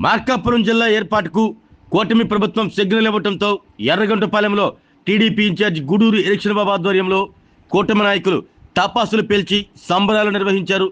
మార్కాపురం జిల్లా ఏర్పాటుకు కూటమి ప్రభుత్వం సిగ్నల్ ఇవ్వడంతో ఎర్రగొండపాలెంలో టీడీపీ ఇన్ఛార్జ్ గూడూరు ఎలక్షన్ బాబు ఆధ్వర్యంలో కూటమి నాయకులు టాపాసులు పేల్చి సంబరాలు నిర్వహించారు.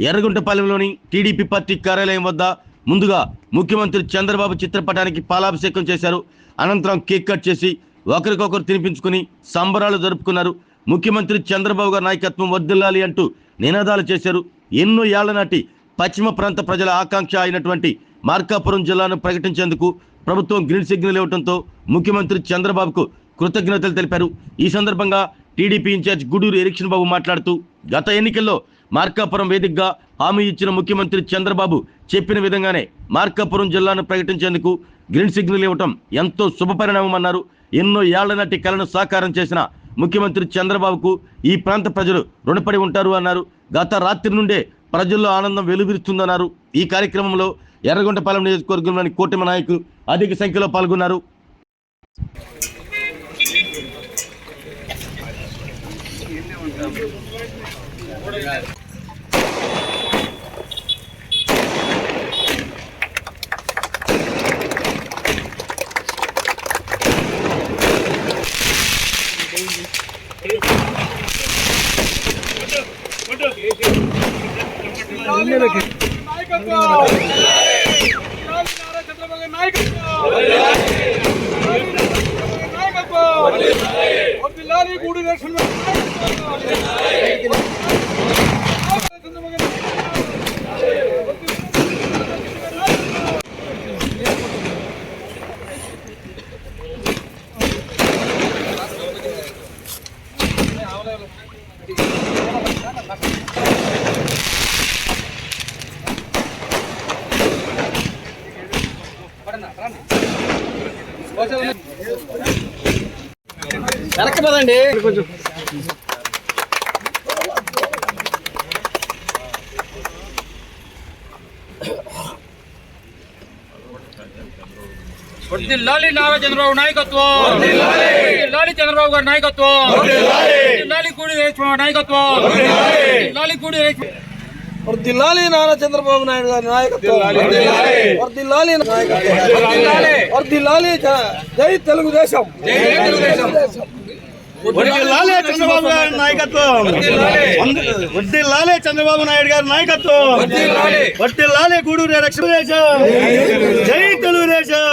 ఎర్రగొండపాలెంలోని టీడీపీ పార్టీ కార్యాలయం వద్ద ముందుగా ముఖ్యమంత్రి చంద్రబాబు చిత్రపటానికి పాలాభిషేకం చేశారు. అనంతరం కేక్ కట్ చేసి ఒకరికొకరు తినిపించుకుని సంబరాలు జరుపుకున్నారు. ముఖ్యమంత్రి చంద్రబాబు గారి నాయకత్వం వర్ధిల్లాలి అంటూ నినాదాలు చేశారు. ఎన్నో ఏళ్ల నాటి పశ్చిమ ప్రాంత ప్రజల ఆకాంక్ష అయినటువంటి మార్కాపురం జిల్లాను ప్రకటించేందుకు ప్రభుత్వం గ్రీన్ సిగ్నల్ ఇవ్వడంతో ముఖ్యమంత్రి చంద్రబాబుకు కృతజ్ఞతలు తెలిపారు. ఈ సందర్భంగా టీడీపీ ఇన్ఛార్జ్ గూడూరు ఎలక్షన్ బాబు మాట్లాడుతూ గత ఎన్నికల్లో మార్కాపురం వేదికగా హామీ ఇచ్చిన ముఖ్యమంత్రి చంద్రబాబు చెప్పిన విధంగానే మార్కాపురం జిల్లాను ప్రకటించేందుకు గ్రీన్ సిగ్నల్ ఇవ్వటం ఎంతో శుభపరిణామమన్నారు. ఎన్నో ఏళ్ల నాటి కలను సాకారం చేసిన ముఖ్యమంత్రి చంద్రబాబుకు ఈ ప్రాంత ప్రజలు రుణపడి ఉంటారు అన్నారు. గత రాత్రి నుండే ప్రజల్లో ఆనందం వెలువరిస్తుందన్నారు. ఈ కార్యక్రమంలో ఎర్రగొండపాలెం నియోజకవర్గంలోని కూటమి నాయకులు అధిక సంఖ్యలో పాల్గొన్నారు. వెనక్కదండి కొంచెం వర్ధిల్లాలి నారా చంద్రబాబు నాయకత్వం, వర్ధిల్లాలి చంద్రబాబు గారి నాయకత్వం, వర్ధిల్లాలి కూడి నాయకత్వం, వర్ధిల్లాలి కూడి వర్ధిల్లాలి నారా చంద్రబాబు నాయుడు గారి నాయకత్వం, వర్ధిల్లాలి వర్ధిల్లాలి జై తెలుగుదేశం, వర్ధిల్లాలి చంద్రబాబు గారి నాయకత్వం, వర్ధిల్లాలి చంద్రబాబు నాయుడు గారి నాయకత్వం, వర్ధిల్లాలి గూడూరు తెలుగుదేశం, జై తెలుగుదేశం.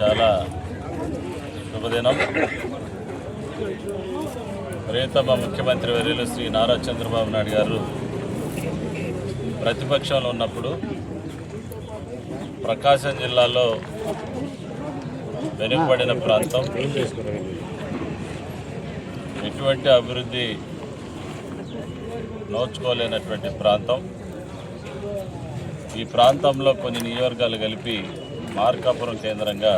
చాలా శుభదినం. ప్రియతమ ముఖ్యమంత్రి వర్యులు శ్రీ నారా చంద్రబాబు నాయుడు గారు ప్రతిపక్షంలో ఉన్నప్పుడు ప్రకాశం జిల్లాలో వెనుకబడిన ప్రాంతం, ఎటువంటి అభివృద్ధి నోచుకోలేనటువంటి ప్రాంతం, ఈ ప్రాంతంలో కొన్ని నియోజకవర్గాలు కలిపి మార్కాపురం కేంద్రంగా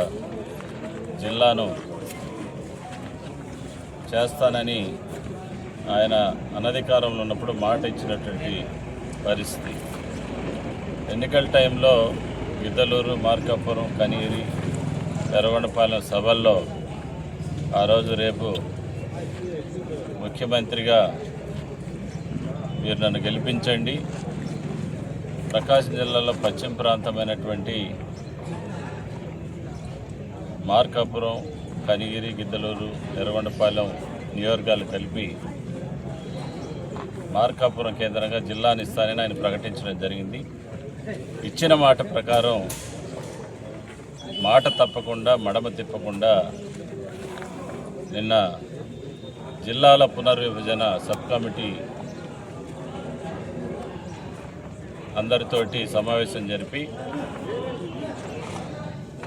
జిల్లాను చేస్తానని ఆయన అనధికారంలో ఉన్నప్పుడు మాట ఇచ్చినటువంటి పరిస్థితి. ఎన్నికల టైంలో గిద్దలూరు, మార్కాపురం, కనిగిరి, ఎర్రగొండపాలెం సభల్లో ఆ రోజు రేపు ముఖ్యమంత్రిగా మీరు నన్ను గెలిపించండి, ప్రకాశం జిల్లాలో పశ్చిమ ప్రాంతమైనటువంటి మార్కాపురం, కనిగిరి, గిద్దలూరు, ఎర్రగొండపాలెం నియోజకవర్గాలు కలిపి మార్కాపురం కేంద్రంగా జిల్లాని ఇస్తానని ఆయన ప్రకటించడం జరిగింది. ఇచ్చిన మాట ప్రకారం మాట తప్పకుండా, మడమ తిప్పకుండా నిన్న జిల్లాల పునర్విభజన సబ్ కమిటీ అందరితోటి సమావేశం జరిపి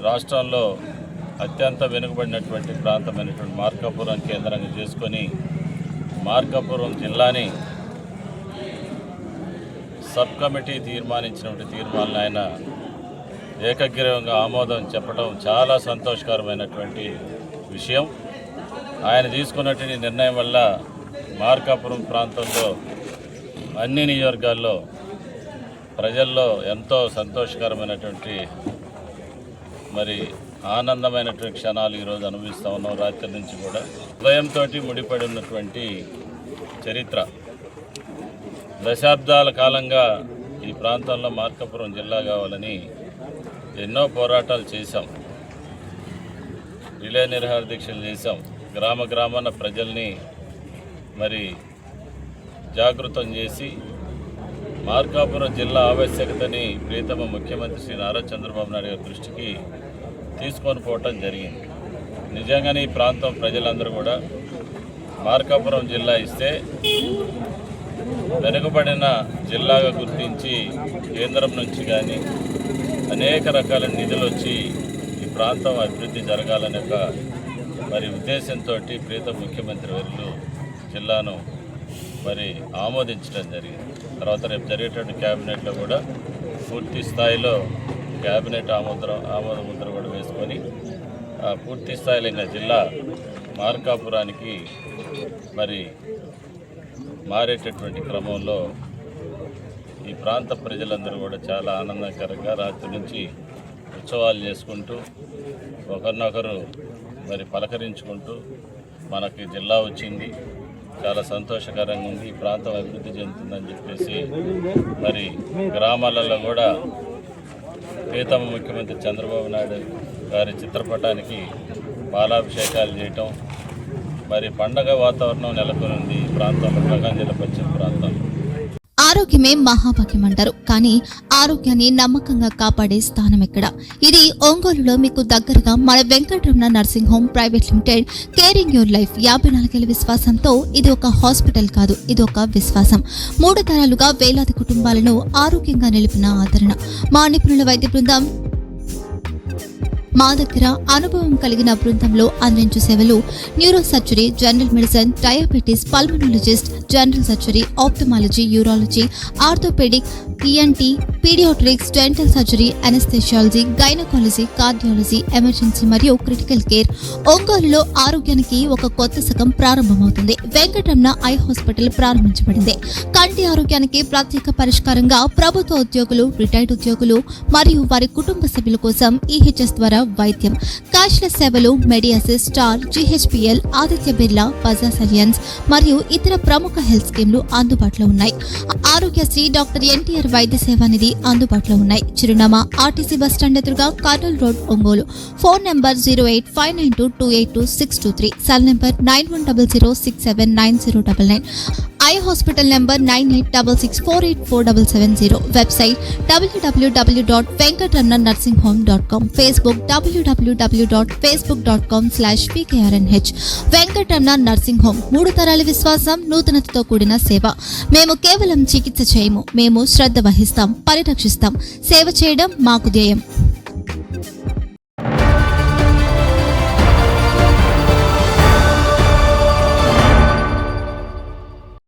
రాష్ట్రంలో అత్యంత వెనుకబడినటువంటి ప్రాంతమైనటువంటి మార్కాపురం కేంద్రంగా చేసుకొని మార్కాపురం జిల్లాని సబ్ కమిటీ తీర్మానించినటువంటి తీర్మానాన్ని ఆయన ఏకగ్రీవంగా ఆమోదం చెప్పడం చాలా సంతోషకరమైనటువంటి విషయం. ఆయన తీసుకున్నటువంటి నిర్ణయం వల్ల మార్కాపురం ప్రాంతంలో అన్ని నియోజకవర్గాల్లో ప్రజల్లో ఎంతో సంతోషకరమైనటువంటి మరి ఆనందమైనటువంటి క్షణాలు ఈరోజు అనుభవిస్తూ ఉన్నాం. రాత్రి నుంచి కూడా ఉదయంతో ముడిపడి ఉన్నటువంటి చరిత్ర. దశాబ్దాల కాలంగా ఈ ప్రాంతంలో మార్కాపురం జిల్లా కావాలని ఎన్నో పోరాటాలు చేశాం, రిలే నిరాహార దీక్షలు చేశాం, గ్రామాన ప్రజల్ని మరి జాగృతం చేసి మార్కాపురం జిల్లా ఆవశ్యకతని ప్రీతమ ముఖ్యమంత్రి శ్రీ నారా చంద్రబాబు నాయుడు గారి దృష్టికి తీసుకొని పోవటం జరిగింది. నిజంగానే ఈ ప్రాంతం ప్రజలందరూ కూడా మార్కాపురం జిల్లా ఇస్తే వెనుకబడిన జిల్లాగా గుర్తించి కేంద్రం నుంచి కానీ అనేక రకాల నిధులు వచ్చి ఈ ప్రాంతం అభివృద్ధి జరగాలనే ఒక మరి ఉద్దేశంతో ప్రీతమ ముఖ్యమంత్రి వర్యులు జిల్లాను మరి ఆమోదించడం జరిగింది. తర్వాత రేపు జరిగేటువంటి క్యాబినెట్లో కూడా పూర్తి స్థాయిలో క్యాబినెట్ ఆమోద ముద్ర కూడా వేసుకొని పూర్తి స్థాయిలో ఇంకా జిల్లా మార్కాపురానికి మరి మారేటటువంటి క్రమంలో ఈ ప్రాంత ప్రజలందరూ కూడా చాలా ఆనందకరంగా రాత్రి నుంచి ఉత్సవాలు చేసుకుంటూ ఒకరినొకరు మరి పలకరించుకుంటూ మనకి జిల్లా వచ్చింది, చాలా సంతోషకరంగా ఉంది, ఈ ప్రాంతం అభివృద్ధి చెందుతుందని చెప్పేసి మరి గ్రామాలలో కూడా ప్రీతమ ముఖ్యమంత్రి చంద్రబాబు నాయుడు గారి చిత్రపటానికి పాలాభిషేకాలు చేయటం, మరి పండగ వాతావరణం నెలకొనింది ఈ ప్రాంతంలో, ప్రకాశం జిల్లా పశ్చిమ ప్రాంతంలో. ఆరోగ్యమే మహాభాగ్యం అంటారు, కానీ ఆరోగ్యాన్ని నమ్మకంగా కాపాడే స్థానం ఎక్కడ? ఇది ఒంగోలులో మీకు దగ్గరగా మన Venkataramana nursing home private limited. Caring your life 54 ఏళ్ల విశ్వాసంతో ఇది ఒక హాస్పిటల్ కాదు, ఇది ఒక విశ్వాసం. 3 తరాలుగా వేలాది కుటుంబాలను ఆరోగ్యంగా నిలిపిన ఆదరణ. మా నిపుణుల వైద్య బృందం మా దగ్గర అనుభవం కలిగిన బృందంలో అందించే సేవలు neuro surgery, general medicine, diabetes, pulmonologist, general surgery, ophthalmology, urology, orthopaedic, ENT, paediatrics, dental surgery, anaesthesiology, gynaecology, cardiology, emergency మరియు క్రిటికల్ కేర్. ఒంగోలులో ఆరోగ్యానికి ఒక కొత్త శకం ప్రారంభమవుతుంది. వెంకటరమణ ఐ హాస్పిటల్ ప్రారంభించబడింది. కంటి ఆరోగ్యానికి ప్రత్యేక పరిష్కారంగా ప్రభుత్వ ఉద్యోగులు, రిటైర్డ్ ఉద్యోగులు మరియు వారి కుటుంబ సభ్యుల కోసం ఈహెచ్ఎస్ ద్వారా వైద్యం. క్యాష్లెస్ సేవలు Medi Assist, Star, GHPL, Aditya Birla, Bajaj Allianz మరియు ఇతర ప్రముఖ హెల్త్ స్కీమ్లు అందుబాటులో ఉన్నాయి. ఆరోగ్యశ్రీ, డాక్టర్ ఎన్టీఆర్ వైద్య సేవా నిధి అందుబాటులో ఉన్నాయి. చిరునామా ఆర్టీసీ బస్టాండ్ ఎదురుగా, Kurnool road, Ongole. Phone number 08592282623, cell number 9100679099. Eye hospital number 9866484770. Website www.venkatramanarsinghome.com. Facebook www.facebook.com/pkrnh. Venkataramana nursing home, 3 తరాల విశ్వాసం, నూతనతతో కూడిన సేవ. మేము కేవలం చికిత్స చేయము, మేము శ్రద్ధ వహిస్తాం, పరిరక్షిస్తాం. సేవ చేయడం మాకు ధ్యేయం.